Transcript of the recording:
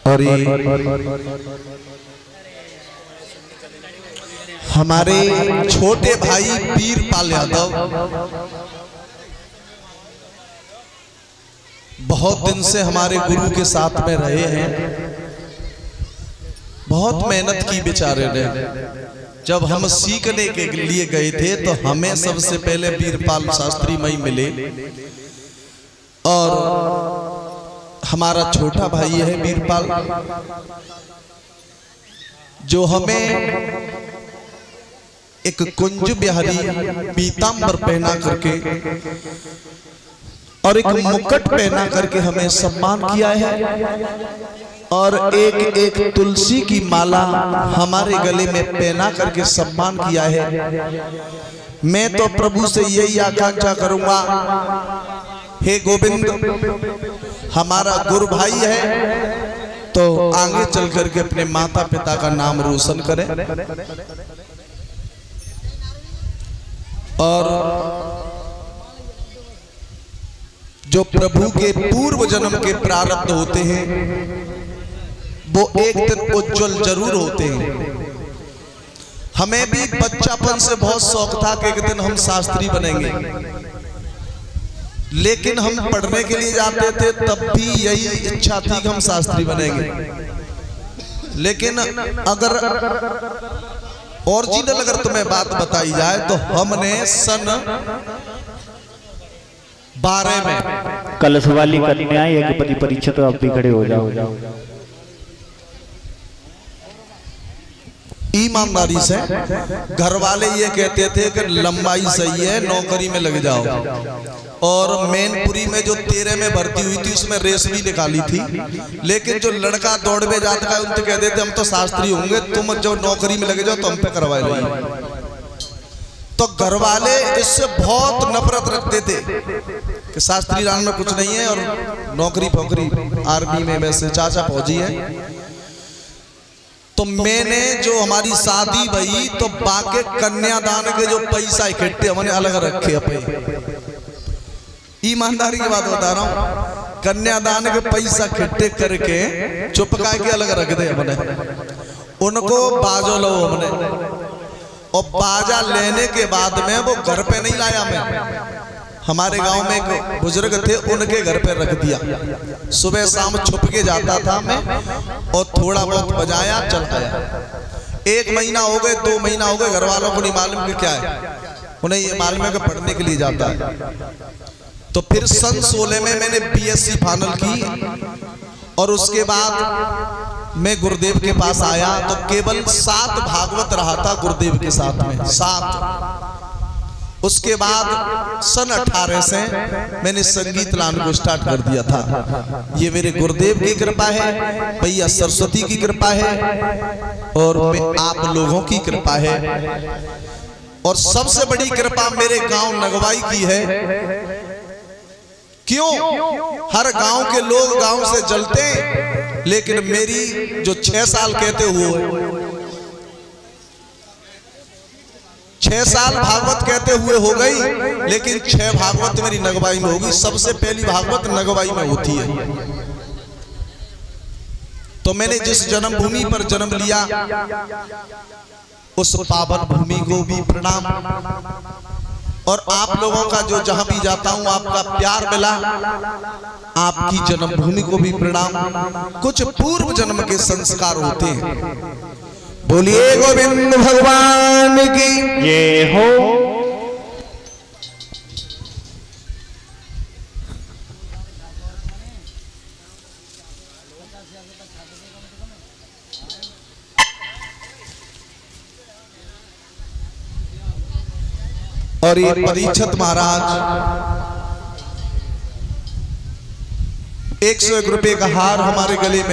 और ये हमारे छोटे भाई वीरपाल यादव बहुत दिन से हमारे गुरु के साथ में रहे हैं। बहुत मेहनत की बेचारे ने। जब हम सीखने के लिए गए थे तो हमें सबसे पहले वीरपाल शास्त्री मई मिले और हमारा छोटा भाई है वीरपाल, जो हमें एक कुंज बिहारी पीतांबर पहना करके और एक मुकुट पहना करके हमें सम्मान किया है और एक एक तुलसी की माला हमारे गले में पहना करके सम्मान किया है। मैं तो प्रभु से यही आकांक्षा करूंगा, हे गोविंद, हमारा गुरु भाई है तो आगे चल करके अपने माता पिता का नाम रोशन करें और जो प्रभु के पूर्व जन्म के प्रारब्ध होते हैं वो एक दिन उज्जवल जरूर होते हैं। हमें भी बच्चापन से बहुत शौक था कि एक दिन हम शास्त्री बनेंगे, लेकिन हम पढ़ने के लिए जाते थे तब भी यही इच्छा थी कि हम शास्त्री बनेंगे। लेकिन अगर ओरिजिनल अगर तुम्हें बात बताई जाए तो हमने सन 12 में कलश वाली कन्या यज्ञपति परीक्षा, तो आप भी खड़े हो जाओ। ईमानदारी से घर वाले ये कहते थे कि लंबाई सही है, नौकरी में लग जाओ। और मैनपुरी में जो 13 में भर्ती हुई थी उसमें रेस भी निकाली थी, लेकिन जो लड़का दौड़ में जाता है उनसे कह देते हम तो शास्त्री होंगे, तुम जो नौकरी में लगे जाओ तो हम पे करवा लो। तो घर वाले इससे बहुत नफरत रखते थे कि शास्त्री रान में कुछ नहीं है और नौकरी फोकरी आर्मी में, वैसे चाचा फौजी है। तो मैंने जो हमारी शादी भई तो बाके कन्यादान के जो पैसा इकट्ठे हमने अलग रखे अपने, ईमानदारी की बात बता रहा हूँ, कन्यादान के पैसा इकट्ठे करके चुपका के अलग रख दे हमने। उनको बाजो लो हमने, और बाजा लेने के बाद में वो घर पे नहीं लाया मैं, हमारे गांव में एक बुजुर्ग थे उनके घर पे रख दिया। सुबह शाम छुप के जाता था मैं और थोड़ा बहुत बजाया, चल आया। 1 महीना हो गए, 2 महीना हो गए, घर वालों को नहीं मालूम कि क्या है, उन्हें ये मालूम है कि पढ़ने के लिए जाता है। तो फिर सन 16 में मैंने BSc फाइनल की और उसके बाद मैं गुरुदेव के पास आया तो केवल 7 भागवत रहा था गुरुदेव के साथ में, 7। उसके बाद सन 18 से मैंने संगीत लाने को स्टार्ट कर दिया था। ये मेरे गुरुदेव की कृपा है, भैया सरस्वती की कृपा है और आप लोगों की कृपा है। और सबसे बड़ी कृपा मेरे गांव नगवाई की है। क्यों? हर गांव के लोग गांव से जलते, लेकिन मेरी जो 6 साल कहते हुए 6 साल भागवत कहते हुए हो गई, लेकिन 6 भागवत मेरी नगवाई में होगी। सबसे पहली भागवत नगवाई में होती है। तो मैंने जिस जन्मभूमि पर जन्म लिया उस पावन भूमि को भी प्रणाम, और आप लोगों का जो जहां भी जाता हूं आपका प्यार मिला, आपकी जन्मभूमि को भी प्रणाम। कुछ पूर्व जन्म के संस्कार होते हैं। बोलिए गोविंद भगवान की ये हो। और ये परीक्षित महाराज 101 रुपए का हार हमारे गले में